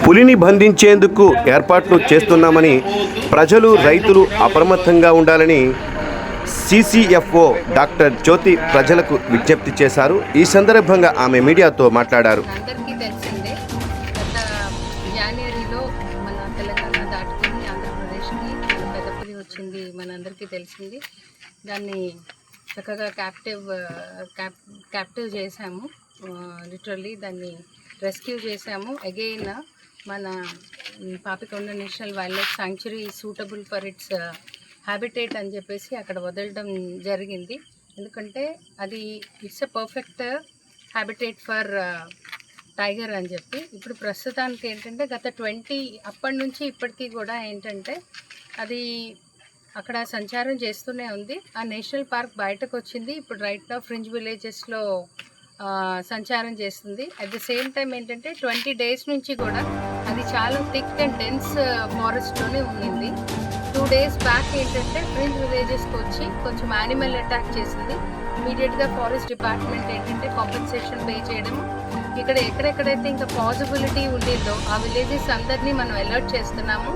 పులిని బంధించేందుకు ఏర్పాట్లు చేస్తున్నామని ప్రజలు రైతులు అప్రమత్తంగా ఉండాలని సిసిఎఫ్ఓ డాక్టర్ జ్యోతి ప్రజలకు విజ్ఞప్తి చేశారు. ఈ సందర్భంగా ఆమె మీడియాతో మాట్లాడారు. అందరికీ తెలిసిందే, గత జనవరిలో మన తెలంగాణ దాటుకుని ఆంధ్రప్రదేశ్కి పెద్ద పులి వచ్చింది, మనందరికీ తెలిసింది. దాన్ని చక్కగా క్యాప్టివ్ చేశాము, లిటరల్లీ దాన్ని రెస్క్యూ చేశాము. అగైన్ మన Papikonda national wild life sanctuary suitable for it's habitat అని చెప్పేసి అక్కడ వదలడం జరిగింది. ఎందుకంటే అది it's a perfect habitat for tiger అని చెప్పి. ఇప్పుడు ప్రస్తుతానికి ఏంటంటే గత 20 అప్పటి నుంచి ఇప్పటికీ కూడా ఏంటంటే అది అక్కడ సంచారం చేస్తూనే ఉంది. ఆ నేషనల్ పార్క్ బయటకు వచ్చింది, ఇప్పుడు రైట్ నౌ ఫ్రింజ్ విలేజెస్లో సంచారం చేస్తుంది. అట్ ద సేమ్ టైం ఏంటంటే 20 days నుంచి కూడా అది చాలా థిక్ అండ్ డెన్స్ ఫారెస్ట్లోనే ఉండింది. 2 days బ్యాక్ ఏంటంటే ఫ్రింజ్ విలేజెస్కి వచ్చి కొంచెం యానిమల్ అటాక్ చేసింది. ఇమీడియట్గా ఫారెస్ట్ డిపార్ట్మెంట్ ఏంటంటే కాంపెన్సేషన్ పే చేయడం, ఇక్కడ ఎక్కడెక్కడైతే ఇంకా పాసిబిలిటీ ఉండిందో ఆ విలేజెస్ అందరినీ మనం అలర్ట్ చేస్తున్నాము.